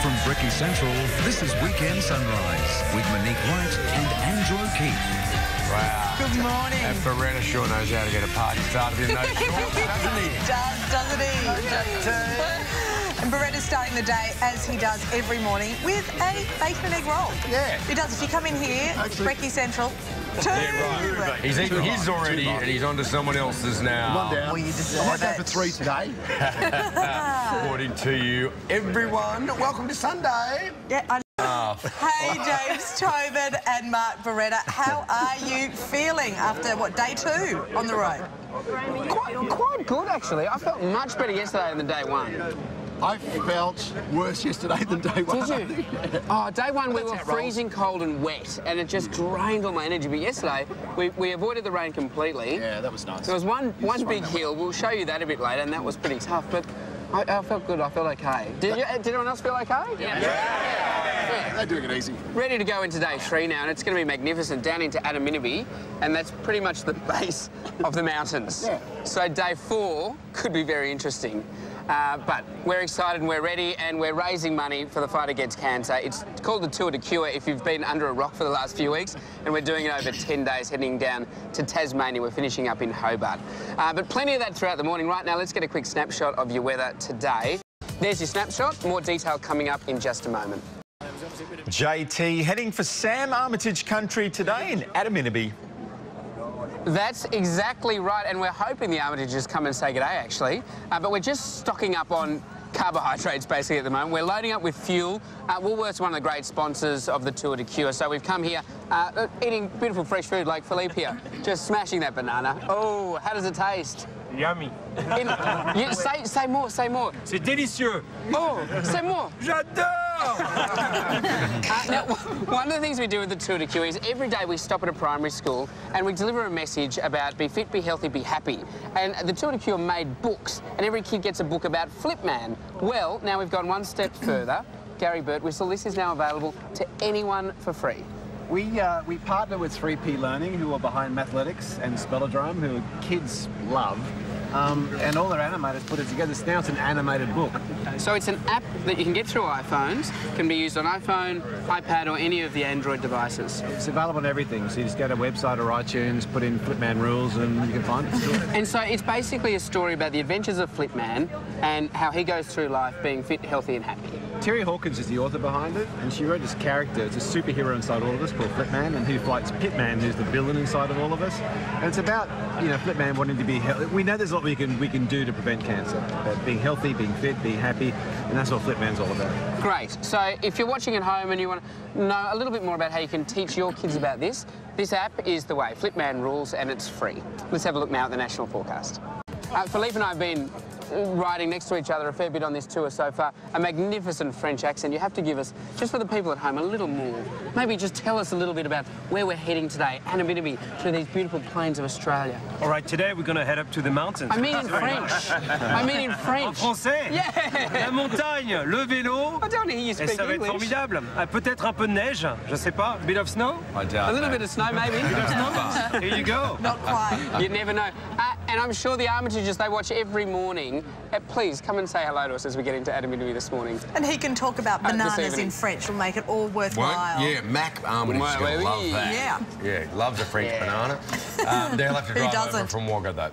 From Bricky Central, this is Weekend Sunrise with Monique White and Andrew O'Keefe. Wow. Good morning. And Beretta sure knows how to get a party started in those shorts, doesn't he? Doesn't he? And Beretta's starting the day, as he does every morning, with a bacon and egg roll. Yeah. He does. If you come in here, Bricky Central, two. Yeah, right. He's eaten his already, and he's on to someone else's now. One down. Well, you deserve I might go it. for 3 today. According to you, everyone, welcome to Sunday. Yeah, I know. Hey, James, Tobin and Mark Beretta, how are you feeling after, what, day 2 on the road? Quite good, actually. I felt much better yesterday than day 1. I felt worse yesterday than day 1. Did you? Oh, day 1 we were freezing cold and wet, and it just drained all my energy. But yesterday, we avoided the rain completely. Yeah, that was nice. There was one big hill. We'll show you that a bit later, and that was pretty tough. But I felt good. I felt okay. Did anyone else feel okay? Yeah. They're doing it easy. Ready to go into day 3 now, and it's going to be magnificent down into Adaminaby, and that's pretty much the base of the mountains. Yeah. So day 4 could be very interesting. But we're excited and we're ready, and we're raising money for the fight against cancer. It's called the Tour de Cure if you've been under a rock for the last few weeks, and we're doing it over 10 days, heading down to Tasmania. We're finishing up in Hobart. But plenty of that throughout the morning. Right now, let's get a quick snapshot of your weather today. There's your snapshot. More detail coming up in just a moment. JT heading for Sam Armitage country today in Adaminaby. That's exactly right, and we're hoping the Armitages come and say good day, actually. But we're just stocking up on carbohydrates, basically, at the moment. We're loading up with fuel. Woolworth's one of the great sponsors of the Tour de Cure, so we've come here eating beautiful fresh food like Philippe here, just smashing that banana. Oh, how does it taste? Yummy. Say more, say more. C'est délicieux. Oh, say more. J'adore. Now, one of the things we do with the Tour de Cure is every day we stop at a primary school and we deliver a message about be fit, be healthy, be happy. And the Tour de Cure made books, and every kid gets a book about Flipman. Well, now we've gone one step further. Gary Birtwistle, this is now available to anyone for free. We partner with 3P Learning, who are behind Mathletics and Spellodrome, who kids love. And all their animators put it together. Now it's an animated book. So it's an app that you can get through iPhones, can be used on iPhone, iPad, or any of the Android devices. It's available on everything. So you just go to a website or iTunes, put in Flipman rules, and you can find it. And so it's basically a story about the adventures of Flipman and how he goes through life being fit, healthy, and happy. Terry Hawkins is the author behind it, and she wrote this character. It's a superhero inside all of us called Flipman, and who fights Pitman, who's the villain inside of all of us. And it's about, you know, Flipman wanting to be healthy. We know there's a lot we can do to prevent cancer. But being healthy, being fit, being happy, and that's what Flipman's all about. Great. So if you're watching at home and you want to know a little bit more about how you can teach your kids about this app is the way. Flipman rules, and it's free. Let's have a look now at the national forecast. Philippe and I have been riding next to each other a fair bit on this tour so far. A magnificent French accent. You have to give us, just for the people at home, a little more. Maybe just tell us a little bit about where we're heading today, Adaminaby, through these beautiful plains of Australia. All right, today we're going to head up to the mountains. I mean in French. I mean in French. En français? Yeah. La montagne, le vélo. I don't hear you Et speak ça va être English. formidable. Peut-être un peu de neige, je sais pas. A bit of snow? I doubt A little that. bit of snow, maybe. Here you go. Not quite. You never know. And I'm sure the Armitages, they watch every morning. Please come and say hello to us as we get into Adaminaby this morning. And he can talk about bananas evening. in French. Will make it all worthwhile. Yeah, Mac Armitage is going to love that. Yeah. Yeah, loves a French banana. They'll have to drive over from Wagga, though.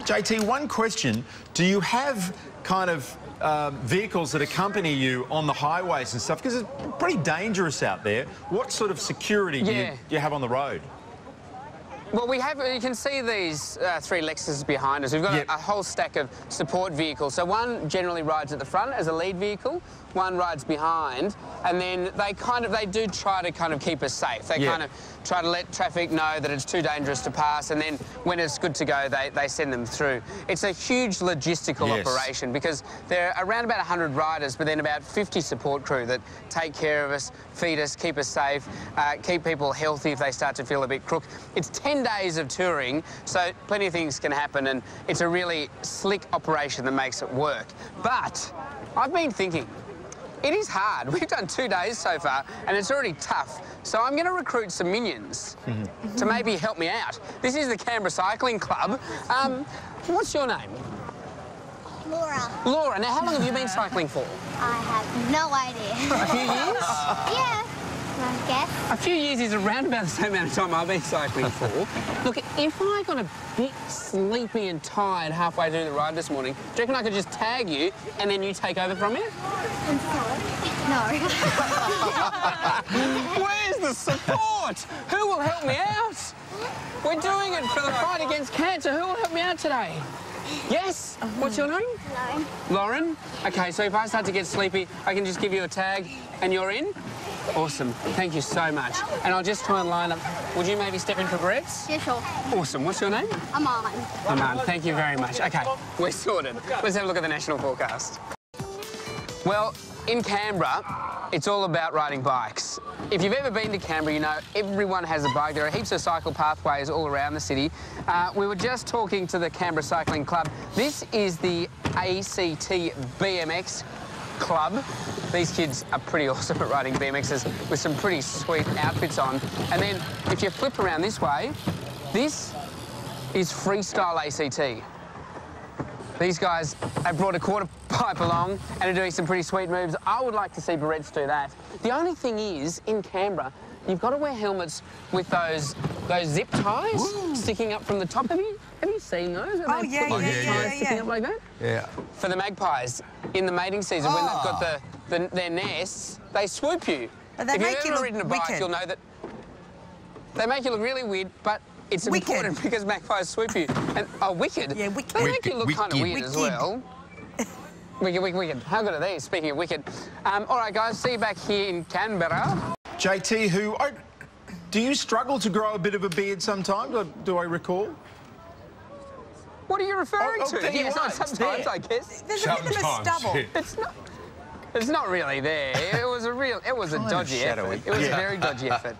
JT, one question. Do you have kind of vehicles that accompany you on the highways and stuff? Because it's pretty dangerous out there. What sort of security do you have on the road? Well, we have, you can see these 3 Lexuses behind us. We've got a whole stack of support vehicles. So one generally rides at the front as a lead vehicle, one rides behind, and then they do try to kind of keep us safe. They kind of try to let traffic know that it's too dangerous to pass, and then when it's good to go, they send them through. It's a huge logistical operation because there are around about 100 riders, but then about 50 support crew that take care of us, feed us, keep us safe, keep people healthy if they start to feel a bit crook. It's 10 days of touring, so plenty of things can happen, and it's a really slick operation that makes it work. But I've been thinking, it is hard. We've done 2 days so far, and it's already tough. So I'm going to recruit some minions to maybe help me out. This is the Canberra Cycling Club. What's your name? Laura. Laura, now how long have you been cycling for? I have no idea. A few years? Yeah, I guess. A few years is around about the same amount of time I've been cycling for. Look, if I got a bit sleepy and tired halfway through the ride this morning, do you reckon I could just tag you and then you take over from me? I'm sorry. No. Where's the support? Who will help me out? We're doing it for the fight against cancer. Who will help me out today? Yes? What's your name? Lauren. Lauren? OK, so if I start to get sleepy, I can just give you a tag and you're in? Awesome. Thank you so much. And I'll just try and line up. Would you maybe step in for Brett's? Yeah, sure. Awesome. What's your name? Aman. Aman. Thank you very much. OK, we're sorted. Let's have a look at the national forecast. Well, in Canberra, it's all about riding bikes. If you've ever been to Canberra, you know everyone has a bike. There are heaps of cycle pathways all around the city. We were just talking to the Canberra Cycling Club. This is the ACT BMX Club. These kids are pretty awesome at riding BMXs with some pretty sweet outfits on. And then if you flip around this way, this is Freestyle ACT. These guys have brought a quarter pipe along and are doing some pretty sweet moves. I would like to see Barrett's do that. The only thing is, in Canberra, you've got to wear helmets with those zip ties sticking up from the top. Have you seen those? Oh, yeah, ties sticking up like that? Yeah. For the magpies, in the mating season, when they've got their nests, they swoop you. But they if make you've you ever look ridden a bike, wicked. you'll know that they make you look really weird, but it's important because magpies swoop you. And, wicked. Yeah, wicked. They make you look kind of weird Wicked. as well. Wicked. How good are these? Speaking of wicked. All right, guys, see you back here in Canberra. JT, do you struggle to grow a bit of a beard sometimes? Do I recall? What are you referring to? there you Yes, are. sometimes, I guess. There's a bit of a stubble. It's not really there. It was a dodgy effort. It was a very dodgy effort.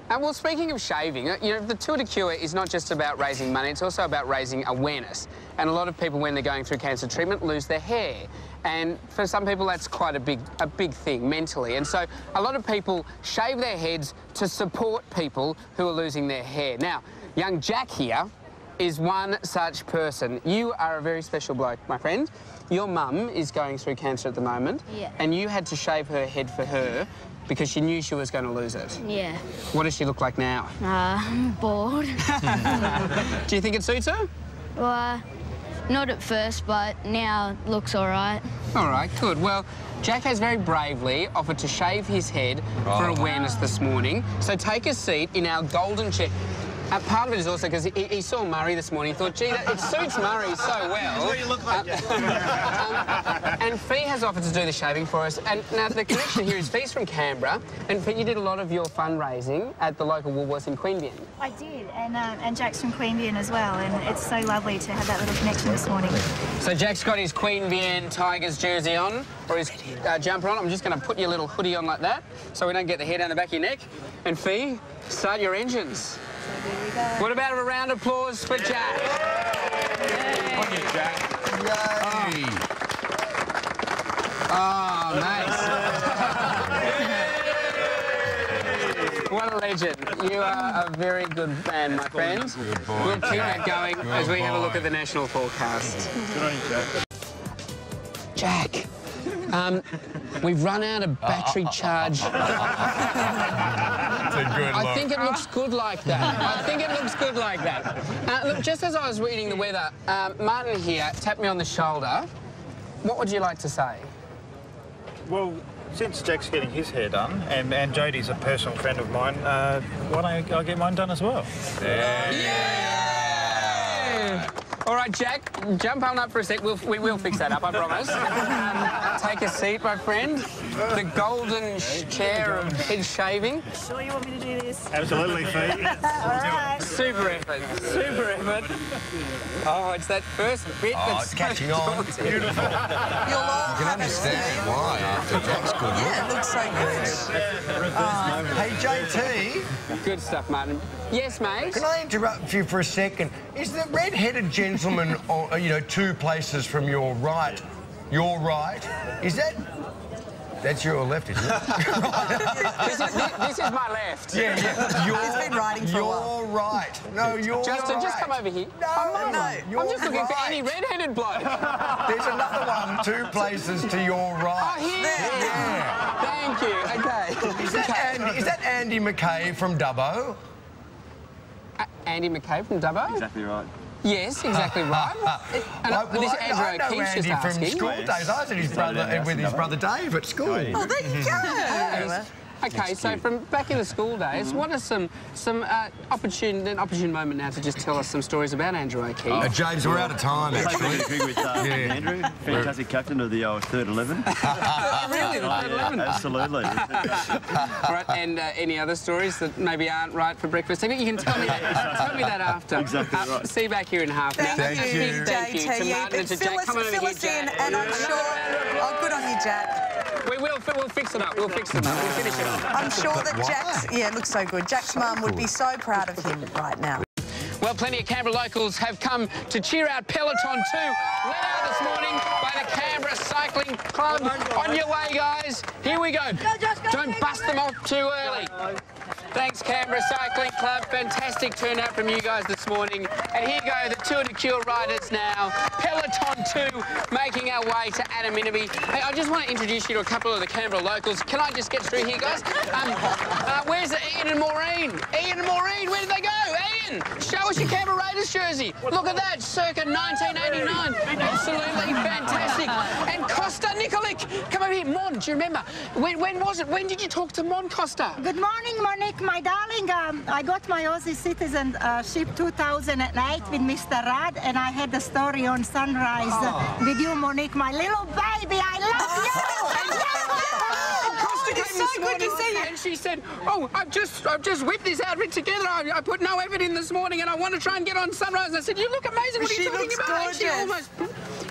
And well, speaking of shaving, you know, the Tour de Cure is not just about raising money, it's also about raising awareness. And a lot of people, when they're going through cancer treatment, lose their hair. And for some people, that's quite a big thing mentally. And so a lot of people shave their heads to support people who are losing their hair. Now, young Jack here is one such person. You are a very special bloke, my friend. Your mum is going through cancer at the moment. Yeah. And you had to shave her head for her because she knew she was going to lose it. Yeah. What does she look like now? I'm bored. Do you think it suits her? Well, not at first, but now it looks all right. All right, good. Well, Jack has very bravely offered to shave his head for awareness this morning. So take a seat in our golden chair. Part of it is also because he saw Murray this morning. He thought, gee, it suits Murray so well. That's what you look like, and Fee has offered to do the shaving for us. And now the connection here is Fee's from Canberra, and Fee, you did a lot of your fundraising at the local Woolworths in Queanbeyan. I did, and Jack's from Queanbeyan as well, and it's so lovely to have that little connection this morning. So Jack's got his Queanbeyan Tigers jersey on, or his jumper on. I'm just going to put your little hoodie on like that, so we don't get the hair down the back of your neck. And Fee, start your engines. Here we go. What about a round of applause for Jack? On you, Jack. Yay. Oh, nice. What a legend. You are a very good man, my friend. Good boy. We'll keep that going as we have a look at the national forecast. Good on you, Jack. Jack, we've run out of battery charge. I think it looks good like that. I think it looks good like that. Look, just as I was reading the weather, Martin here tapped me on the shoulder. What would you like to say? Well, since Jack's getting his hair done, and Jodie's a personal friend of mine, why don't I get mine done as well? Yeah! All right, Jack, jump on up for a sec. We will fix that up, I promise. Take a seat, my friend. The golden chair of head shaving. Sure you want me to do this? Absolutely, Fee. All right. Super effort. Super effort. Oh, it's that first bit that's it's catching on. You'll all You can understand why after Jack's good look. Yeah, it looks so good. Hey, JT, good stuff, Martin. Yes, mate? Can I interrupt you for a second? Is the red-headed gentleman, you know, 2 places from your right, is that That's your left, isn't it? this is my left. Yeah. He's been riding for a while. You're right. No, you're Justin, right. just come over here. No. I'm just looking for any red-headed bloke. There's another one 2 places to your right. Oh, here. Yeah. Thank you. Okay. Is that Andy McKay from Dubbo? Andy McKay from Dubbo? Exactly right. Yes, exactly right. This is Andrew I know O'Keefe's Andy just from asking. school days. I was at his brother with his brother Dave at school. Oh, there you go. Okay, so from back in the school days, what are some opportune moment now to just tell us some stories about Andrew O'Keefe? James, we're out of time, actually. Agree with Andrew, fantastic captain of the 3rd 11. Really, the 3rd 11? Absolutely. Right, and any other stories that maybe aren't right for breakfast? You can tell me that. Tell me that after. Exactly right. See you back here in half. Thank you, Thank you to Martin and to Jack. Come on over fill here, us in, Jack. and I'm sure... Oh, good on you, Jack. We'll fix it up. We'll fix it up. We'll finish it up. I'm sure that Jack's... Yeah, it looks so good. Jack's mum would be so proud of him right now. Well, plenty of Canberra locals have come to cheer out Peloton 2, led out this morning by the Canberra Cycling Club. On your way, guys. Here we go. Don't bust them off too early. Thanks, Canberra Cycling Club. Fantastic turnout from you guys this morning. And here go the Tour de Cure riders now. Peloton 2 making our way to Adaminaby. Hey, I just want to introduce you to a couple of the Canberra locals. Can I just get through here, guys? Where's Ian and Maureen? Ian and Maureen, where did they go? Ian, show us your Canberra Raiders jersey. Look at that, circa 1989. Absolutely fantastic. And Costa Nikolic, come over here. Mon, do you remember? When was it? When did you talk to Mon Costa? Good morning, Monique, my darling. I got my Aussie citizenship 2008 with Mr. Rudd, and I had the story on Sunrise with you, Monique, my little baby. I love you. Costa came this morning and she said, "Oh, I've just whipped this outfit together. I put no effort in this morning, and I want to try and get on Sunrise." And I said, "You look amazing. What are you talking about?"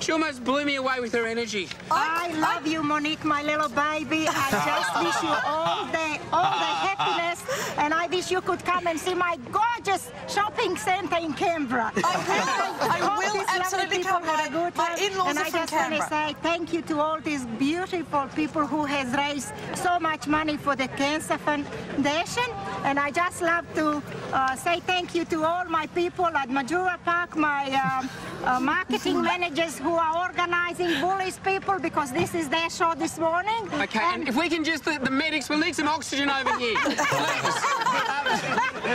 She almost blew me away with her energy. I love you, Monique, my little baby. I just wish you all the happiness, and I wish you could come and see my gorgeous shopping centre in Canberra. I will absolutely come. My in-laws and are I from just want to Canberra. say thank you to all these beautiful people who has raised so much money for the Cancer Foundation, and I just love to say thank you to all my people at Majura Park, my marketing managers who are organising Bullies people, because this is their show this morning. Okay, and if we can just, the medics, we'll need some oxygen over here.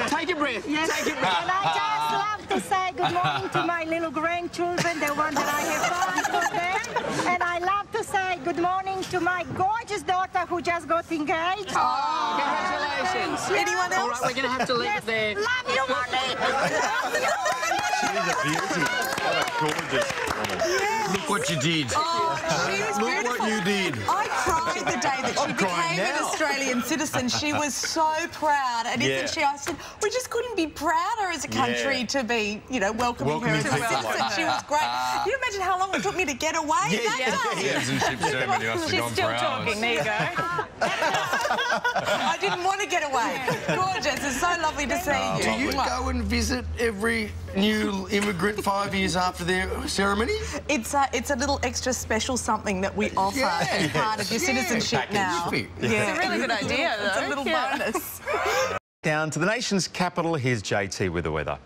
Take a breath. Yes. Take a breath. And I just love to say good morning to my little grandchildren, the one that I have 5 of them. And I love to say good morning to my gorgeous daughter who just got engaged. Oh, congratulations. Anyone else? All right, we're going to have to leave it there. Love you, Monique. She's a beauty. What a gorgeous woman. Look what you did. Oh, she was Look beautiful. what you did. I cried the day that she I'm crying became an now. Australian citizen. She was so proud. And isn't she? I said, we just couldn't be prouder as a country to be, you know, welcoming her as a people citizen. like that. She was great. Can you imagine how long it took me to get away that day? Citizenship ceremony must have gone for hours. There you go. I didn't want to get away. Gorgeous. It's so lovely to see you. Do you go and visit every new immigrant 5 years after their ceremony? It's a little extra special something that we offer as part of your citizenship now. It's a really good idea, though. It's a little bonus. Down to the nation's capital, here's JT with the weather.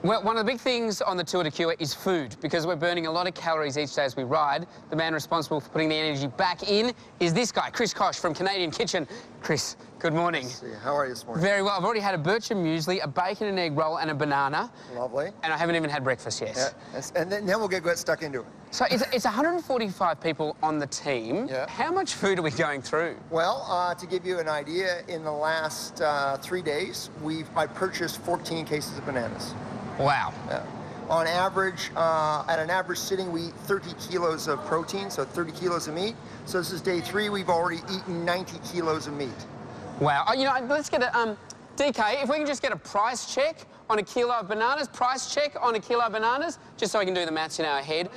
Well, one of the big things on the Tour de Cure is food, because we're burning a lot of calories each day as we ride. The man responsible for putting the energy back in is this guy, Chris Koch from Canadian Kitchen. Chris, good morning. How are you this morning? Very well. I've already had a Bircham muesli, a bacon and egg roll and a banana. Lovely. And I haven't even had breakfast yet. Yeah, and then we'll get stuck into it. So it's 145 people on the team. Yeah. How much food are we going through? Well, to give you an idea, in the last 3 days, I purchased 14 cases of bananas. Wow. Yeah. On average, at an average sitting, we eat 30 kilos of protein, so 30 kilos of meat. So this is day 3. We've already eaten 90 kilos of meat. Wow. Oh, you know, let's get a... DK, if we can just get a price check on a kilo of bananas, just so I can do the maths in our head.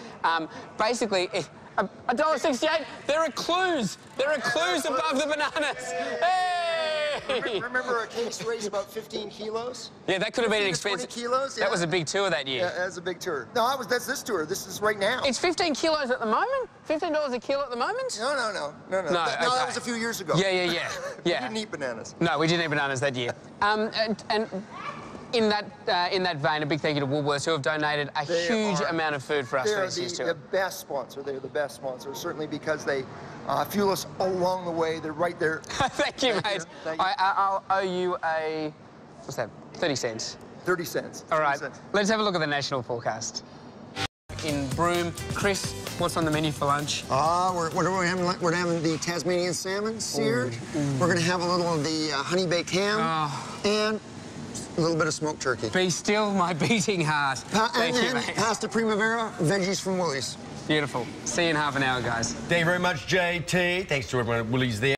Basically, $1.68, there are clues. There are clues above the bananas. Hey! Remember a case weighs about 15 kilos? Yeah, that could have been an expensive. 20 kilos, yeah. That was a big tour that year. Yeah, that was a big tour. No, that's this tour. This is right now. It's 15 kilos at the moment? $15 a kilo at the moment? No. No, That was a few years ago. Yeah. We didn't eat bananas. No, we didn't eat bananas that year. And in that vein, a big thank you to Woolworths, who have donated a huge amount of food for us for this year's tour. They're the best sponsor. They're the best sponsor, certainly because they fuel us along the way. They're right there. Thank you, mate. I'll owe you a, what's that, 30 cents. 30 cents. All right, 30 cents. let's have a look at the national forecast. In Broome, Chris, what's on the menu for lunch? What are we having? We're having the Tasmanian salmon seared. We're going to have a little of the honey baked ham and a little bit of smoked turkey. Be still my beating heart. Thank you, mate. Pasta primavera, veggies from Woolies. Beautiful. See you in half an hour, guys. Thank you very much, JT. Thanks to everyone at Woolies there.